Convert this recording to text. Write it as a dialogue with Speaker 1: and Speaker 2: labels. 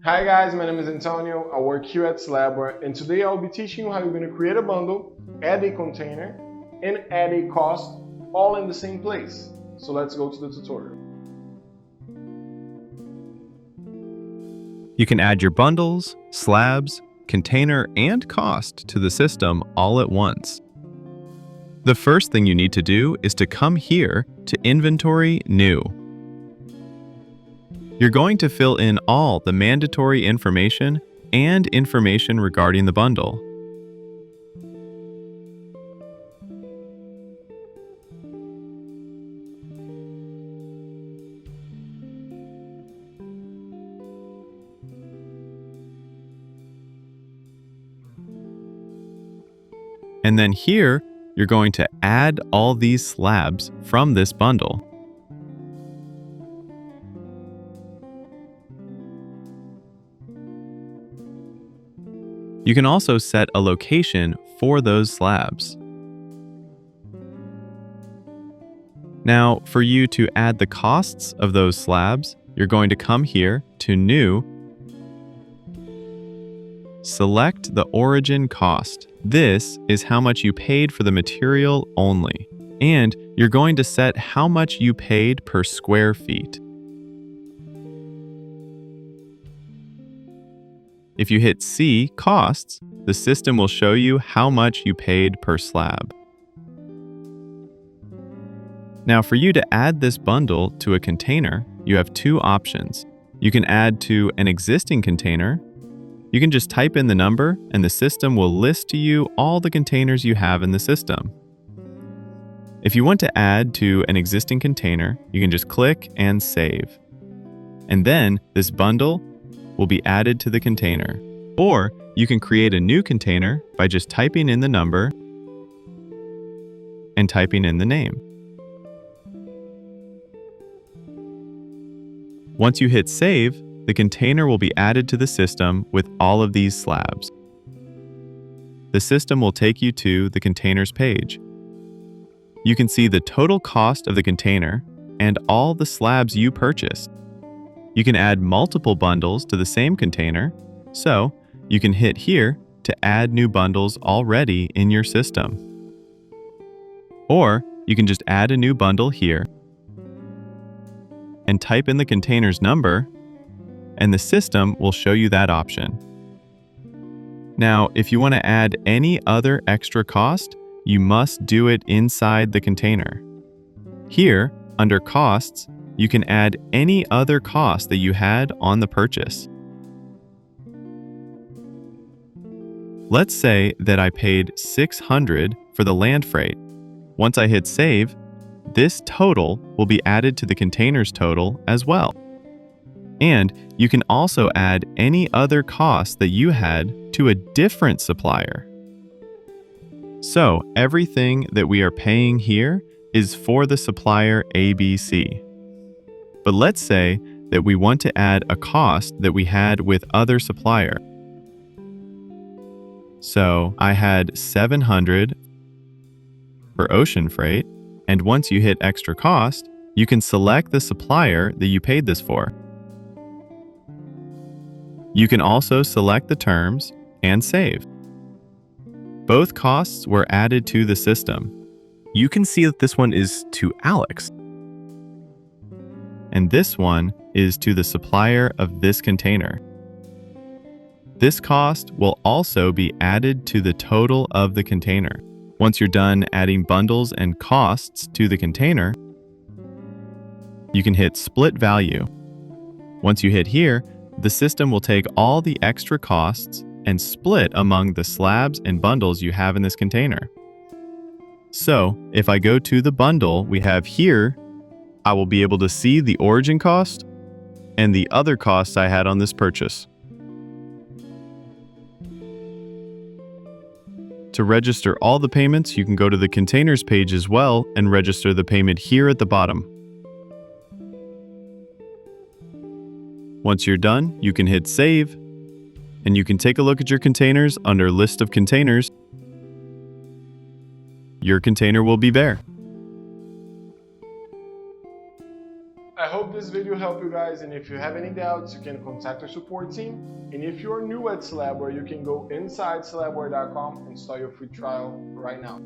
Speaker 1: Hi guys, my name is Antonio. I work here at Slabware, and today I'll be teaching you how you're going to create a bundle, add a container, and add a cost all in the same place. So let's go to the tutorial.
Speaker 2: You can add your bundles, slabs, container, and cost to the system all at once. The first thing you need to do is to come here to Inventory New. You're going to fill in all the mandatory information and information regarding the bundle. And then here, you're going to add all these slabs from this bundle. You can also set a location for those slabs. Now, for you to add the costs of those slabs, you're going to come here to New, select the origin cost. This is how much you paid for the material only, and you're going to set how much you paid per square feet. If you hit C, Costs, the system will show you how much you paid per slab. Now, for you to add this bundle to a container, you have two options. You can add to an existing container. You can just type in the number, and the system will list to you all the containers you have in the system. If you want to add to an existing container, you can just click and save. And then this bundle will be added to the container. Or you can create a new container by just typing in the number and typing in the name. Once you hit save, the container will be added to the system with all of these slabs. The system will take you to the containers page. You can see the total cost of the container and all the slabs you purchased. You can add multiple bundles to the same container, so you can hit here to add new bundles already in your system. Or you can just add a new bundle here and type in the container's number, and the system will show you that option. Now, if you want to add any other extra cost, you must do it inside the container. Here, under Costs, you can add any other cost that you had on the purchase. Let's say that I paid $600 for the land freight. Once I hit save, this total will be added to the container's total as well. And you can also add any other cost that you had to a different supplier. So everything that we are paying here is for the supplier ABC. But let's say that we want to add a cost that we had with other supplier. So I had $700 for ocean freight, and once you hit extra cost, you can select the supplier that you paid this for. You can also select the terms and save. Both costs were added to the system. You can see that this one is to Alex, and this one is to the supplier of this container. This cost will also be added to the total of the container. Once you're done adding bundles and costs to the container, you can hit Split Value. Once you hit here, the system will take all the extra costs and split among the slabs and bundles you have in this container. So, if I go to the bundle we have here, I will be able to see the origin cost and the other costs I had on this purchase. To register all the payments, you can go to the containers page as well and register the payment here at the bottom. Once you're done, you can hit save, and you can take a look at your containers under List of Containers. Your container will be there.
Speaker 1: I hope hope this video helped you guys, and if you have any doubts, you can contact our support team. And if you're new at Slabware, you can go inside slabware.com and start your free trial right now.